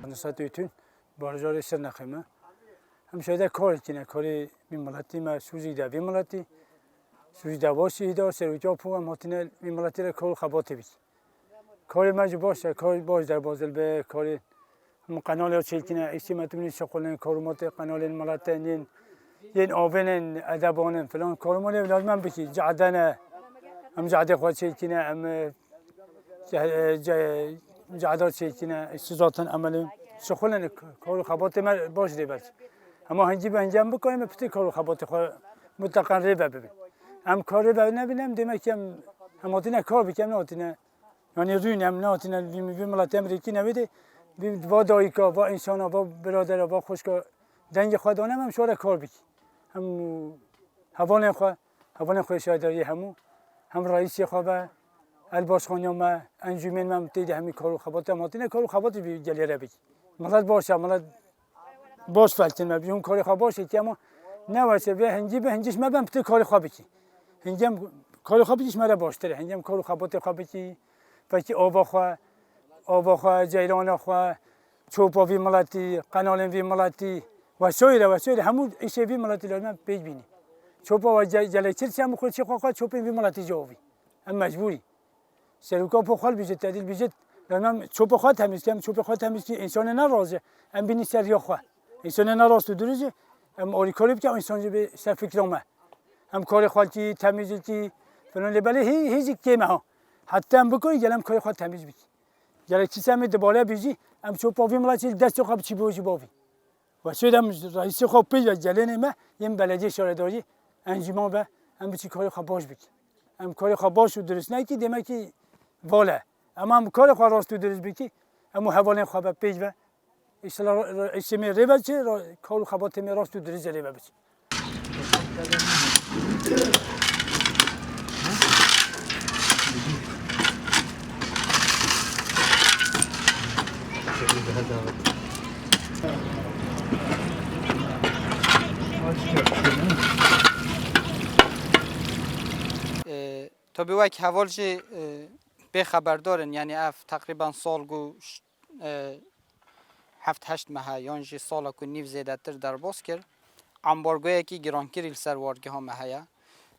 نسات ایتون بارجار سر نخیمه همیشه در کار کنه کاری بی ملتی ما سوزی ده بی ملتی سوزی ده واشی ده سرویجا پو هم هاتینه بی ملتی را کار خباتی بی کاری ماجی باشه کاری باش در بازل به کاری هم قنالی ها چیل کنه ایشی متونی شغلن کارمات قنالی ملتن ین آبنن ادبانن فلان کارمالی لازم من بکی جعدنه هم جعده خواهد چیل کنه هم جعدات چیل کنه استزاتن عملی شغلن کار خباتی ما باش دی بس اما هنجی به انجام بکنیم پتی کار خباتی خود متقن ریبه ببین هم کار ریبه نبینم دیمه که هم آتینه کار بکنم نه آتینه یعنی روی نم نه آتینه بی ملت امریکی نمیده با دایکا با انسان با برادر با خوشکا دنگ خودانم هم شوره کار بکی هم حوالن خو شهرداری هم رئیسی خواب الباشخانی ما انجمن ما تیده همی کارو خبات ماتینه کارو خبات بی جلیره بکی ملت باشه ملت باش فلتن ما بیون کاری خواب باشه که اما نواشه به هنجیش ما بم پتی کاری خواب بکی هنجم کاری خواب بکیش مرا باشتره هنجم کارو خبات خواب بکی بکی آبا خو جیران خو چوپا وی ملتی قنال وی ملتی وسایل همون ایشه وی ملتی لازم پیش بینی چوپا و جلچل شام خود چی خواهد چوپی وی ملتی جوابی هم مجبوری سرکا پو خال بیجت تعدیل بیجت لازم چوپا خواهد تمیز کنم چوپا خواهد تمیز کی انسان ناراضه هم بینی سریا خو انسان ناراض تو درجه هم آری کاری بکنم انسان جو به سر فکرامه هم کاری خالتی تمیزی کی فلان لبله هیچ کیمه ها حتی هم بکنی گلم کاری خواهد تمیز بکی جلک چی سمی دباله بیجی هم چوپا وی ملتی دست خواب چی بوجی باوی و شدم رئیس خواب پیش جلنه ما یم بلدی شارداری انجام به هم بچی کاری خواب باش بکی هم کاری خواب باش و درست نه کی دیمه کی واله اما هم کاری خواب راست و درست بکی هم حواله خواب پیش و اشتلا اسمی ریبه چه کاری خوابات می راست و درست ریبه بچی تا به وقت حوالش به خبر دارن یعنی اف تقریبا سال گو 7-8 ماه یعنی سال کو نیو زیاده تر در باز کرد امبارگویی که گرانکیری سر وارگه ها مهیا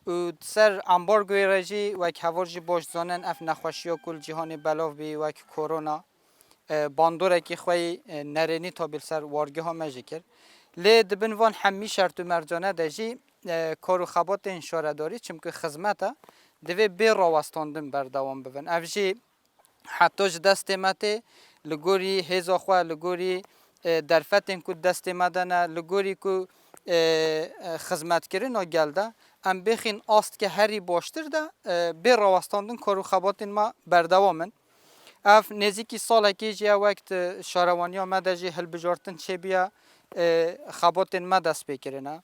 و سر امبارگوی رجی و حوالش باش زنن اف نخوشی کل جهان بلاو بی و کرونا باندوره که خوی نرینی تا بیل سر وارگه ها مجی کرد لی دبنوان همی شرط و مرجانه دجی کارو خبات این شارداری چمکه خدمته دوی بی راوستاندن بردوام ببن افجی حتی دست مته لگوری هزا خواه لگوری درفتن کو دست مدنه لگوری کو خدمت کردن گلده ام بخین است که هری باشتر ده بی راوستاندن کارو خبات ما بردوامن اف نزدیکی سال که جا وقت شاروانیا مدجی هل بجارتن چه بیا خبات ما دست بکرنه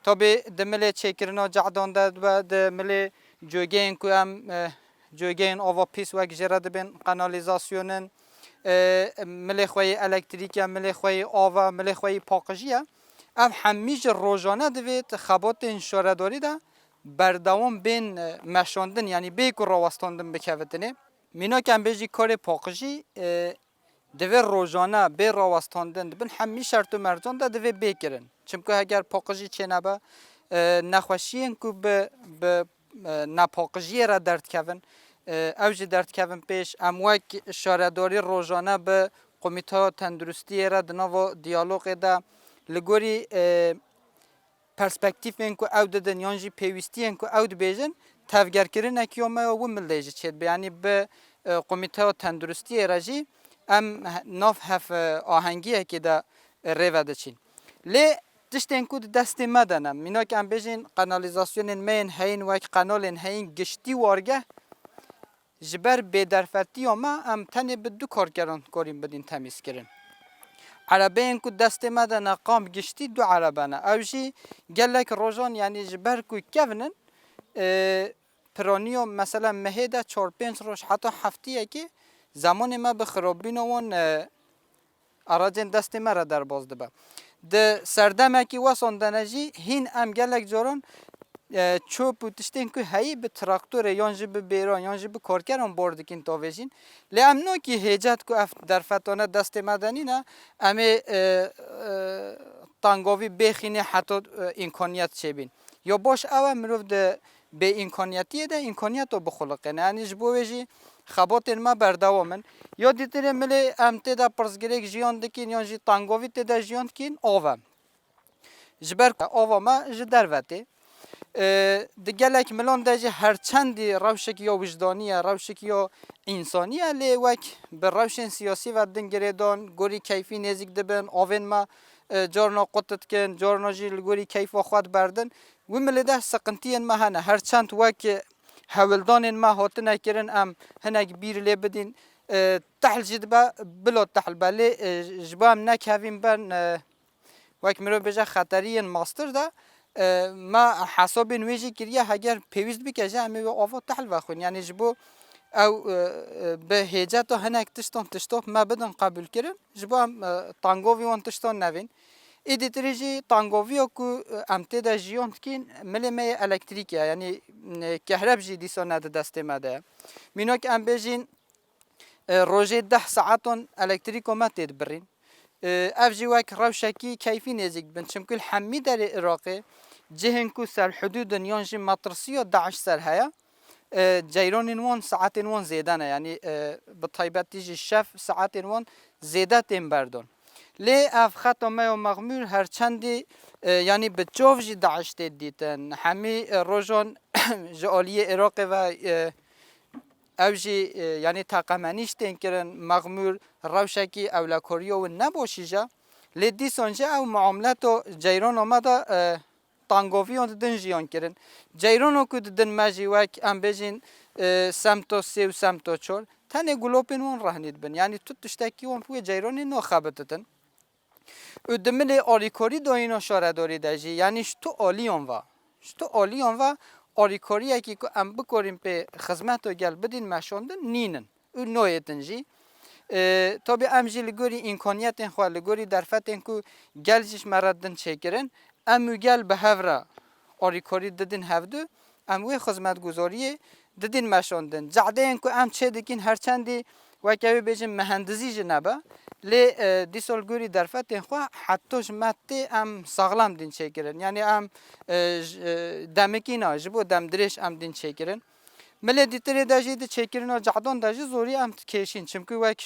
تا به دمله چکرنا جعدان داد و دمله جوگین کو هم جوگین آوا پیس و گجرد بین قنالیزاسیونن مله خوی الکتریک مله خوی آوا مله خوی پاکجیه اف همیش روزانه دوید خبات این شارداری ده بردوام بین مشاندن یعنی بیک راوستاندن بکوتنه مینا کم بیجی کار پاکجی دوی روزانه به راوستاندن بین همیش شرط و مرجان ده دوی بکرن چون اگر پاکجی چه نبه نخوشیین کو به نپاکجی را درد کردن اوج درد کردن پیش امواک شارداری روزانه به کمیته تندرستی را دنوا دیالوگ ده لگوری پرسپکتیف اینکو اود دنیانجی پیوستی اینکو اود بیجن تفگر کردن کیومه و ملیجی چید یعنی به کمیته تندرستی راجی ام ناف هف آهنگیه که ده ریوده چین لی تشتین کود دست مدنم مینا که ام بیجین قنالیزاسیون مین هین و قنال هین گشتی وارگه جبر بدرفتی اما ام تنی به دو کارگران کاریم بدین تمیز کردن عربه این کود دست مدن قام گشتی دو عربانه اوجی گلک روزان یعنی جبر کوی کونن پرانیو مثلا مهده 4-5 روز حتی هفتیه که زمان ما به خرابین اون اراجن دست مرا در باز دبه ده سردمه که واساندنجی هین ام گلک جاران çöp û tiştên ku heyî bi traktörê yan jî bi bêran yan jî bi korkeran bor dikin tovêjîn. Lê em nokî hêcet ku ev derfetane destê me denîne em ê tangovî bêxînê heto îmkaniyet çêbîn. Ya baş ew e mirov di bê îmkaniyetiyê de îmkaniyeto bixuliqîne. Yani ji bo wê jî xebatên me berdewam in. Ya dîtirê milê em tê de pirsgirêk jiyan dikin yan jî tangovî tê de jiyan dikîn av e. Ji ber ava me ji dervetê. Di gelek milan de jî herçendî rewşekî ya wijdanî ye, rewşekî ya însanî ye lê wek bi rewşên siyasî ve din girêdan gorî keyfî nêzik dibin, avên me carna qut dikin, carna jî li gorî keyfa xwe diberdin. Wî milê de siqintiyên me hene. Herçend wek hewildanên me hatine kirin em hinek bîr lê bidîn. Tehl jî dibe bila tehl be lê ji bo em nekevîn ben wek mirov bêje xeteriyên master de me hesabên wê jî kiriye heger pêwîst bike ji em ê wê ava tehl vexwin. Yani ji bo ew bi hêceta hinek tiştan tiştop me bidin qebûl kirin ji bo em tangovî wan tiştan nevên. Êdî tirê jî tangoviya ku em tê de jiyan dikîn milê me yê elektrîk ye. Yani kehreb jî dîsa ne di destê me de ye. Mînak em bêjin rojê 10 saetan elektrîka me tê dibirîn. Ev jî wek rewşekî keyfî nêzik bin. Çimkû li hemî derê Iraqê cihên ku serhudûdin yan jî matrisiya Daeş ser heye. Ceyranên wan saetên wan zêde ne. Yani bi taybetî jî şev saetên wan zêde tên berdon. Lê ev xeta me ya mexmûr herçendî yani bi çav jî Daeş tê dîtin. Hemî rojan ji aliyê Iraqê ve ev jî yani teqemenîş tên kirin mexmûr rewşekî ewlekariya wî nebaşî je. Lê dîsan jî ew muameleta ceyrana me de tangoviyan didin jiyan kirin. Ceyrana ku didin me jî wek em bêjin semta sê û semta çar tenê gulopên wan rehnî dibin. Yani tu tiştekî wan wê ceyranê naxebititin. Û di milê alîkarî dayîna şaredarî de jî yani ji tu aliyan ve. Ji tu aliyan ve alîkariyekî ku em bikarin pê xizmeta gel bidin meşandin nînin. Û nayêtin jî. Tabii em jî li gorî îmkaniyetên xwe li gorî derfetên ku gel jî ji me re din çêkirin em û gel bi hev re alîkarî didin hevdû em wê xizmetguzariyê didin meşandin. Cedeyên ku em çê dikin herçendî wek ew ê bêjin mehendizî jî nebe. Lê dîsa li gorî derfetên xwe heta ji me tê em saxlam din çêkirin. Yani em demikî ne ji bo demdirêj em din çêkirin. Milê dîtirê de jî di çêkirina cedan de jî zorî em dikêşîn. Çimkû wek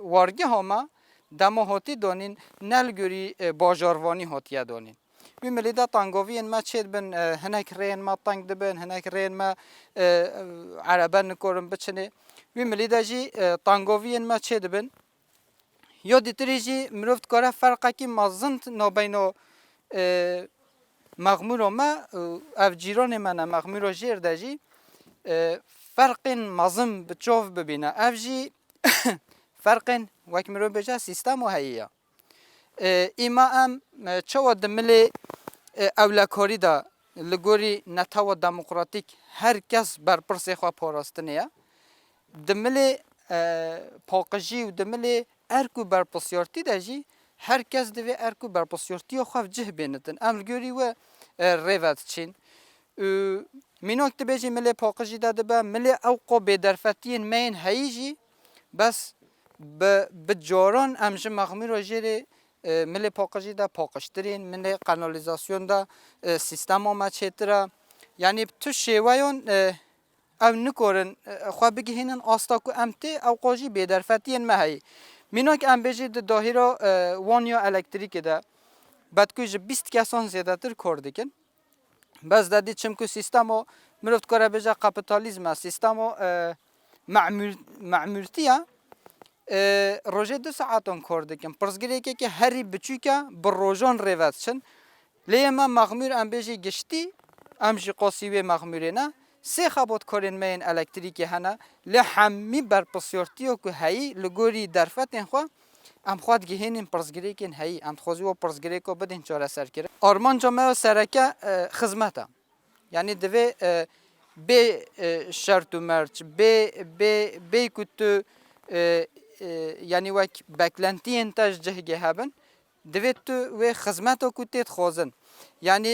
wargeha me dema hatî danîn ne li gorî bajarvanî hatiye danîn. Wî milê de tangoviyên me çê dibin hinek rêyên me teng dibin, hinek rêyên me erebe nikarin biçinê. Wî milê de jî tangoviyên me çê dibin. Ya dîtirê jî mirov dikare ferqekî mezin navbeyna mexmûra me ev cîranê me ne mexmûra jêr de jî ferqên mezin bi çav bibîne. Ev jî ferqên wek mirov bêje sîstema heyî ye. Îma em çawa di milê ewlekarî de li gorî netewa demokratîk herkes berpirsê xwe parastinê ye. Di milê paqijî û di milê erk û berpirsiyartî de jî herkes divê erk û berpirsiyartiya xwe cih bênitin. Em li gorî we rêve diçîn. Mînak dibêjî milê paqijî de dibe milê ew qa bêderfetiyên me yên heyî jî bes bi caran em ji mexmûra jêrê milê paqijî de paqijtirîn, milê kanalizasyon de sîstema me çêtir e. Yani tu şêweyan ew nikarin xwe bigihînin asta ku em tê ew qa jî bêderfetiyên me heyî. Mînak em bêjî di dahîra wan ya elektrîkê de bedku ji 20 kesan zêdetir kar dikin. Bez de dî çimkû sîstema mirov dikare bêje kapitalizm e, sîstema me'mûrtî ye. Rojê 2 saetan kar dikin. Pirsgirêkekê herî biçûk e bi rojan rêve diçin. Lê me mexmûr em bêjî giştî em jî qasî wê mexmûrê ne. Sê xebatkarên me yên elektrîkê hene. Lê hemî berpirsiyartiya ku heyî li gorî derfetên xwe em xwe digihînin pirsgirêkên heyî. Em dixwazî we pirsgirêka bidin çareserkirin. Armanca me ya sereke xizmet e. Yani divê bê şert û merc, bê ku tu yani wek beklentiyên te ji cihgê hebin, divê tu wê xizmeta ku tê dixwazin. Yani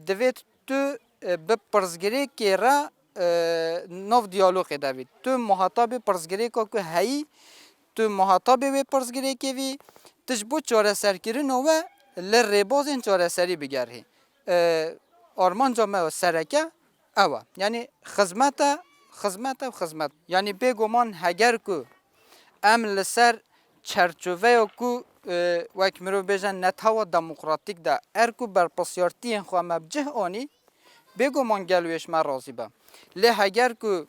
divê تو به پرزگری که را نو دیالوگ داوید تو مخاطب پرزگری که هایی تو مخاطب و پرزگری که وی تجبو چاره سرکرین و لرباز این چاره سری بگره آرمان جامعه سرکه اوا یعنی خدمت یعنی بگمان هگر کو ام لسر چرچوه کو وک مرو بجن نتاو دموکراتیک دا ارکو بر پسیارتی خو مبجه آنی بگمان گلویش من راضی با لی هگر کو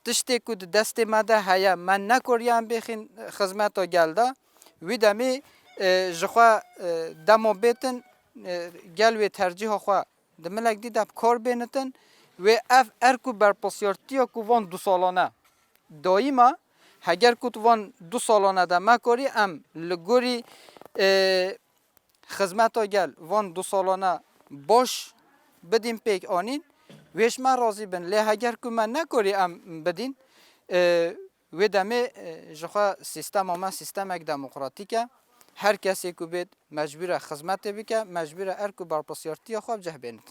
تشتی کو دست مده هیا من نکوریم بخین خدمت گلدا وی دمی جخوا دمو بیتن گلوی ترجیح خو دملک دی دب کار بینتن و اف ارکو بر پسیارتی کو وان 2 سالانه دایما هگر کو وان 2 سالانه ده مکاری ام لگوری خدمت گل وان 2 سالانه باش بدیم پیک آنین ویش من راضی بن لی هگر کو من نکاری ام بدین و دمه جخوا سیستم ما سیستم یک دموکراتیکه هر کسی کو بید مجبور خدمت بکه مجبور ارکو بر پسیارتی خواب جه بیند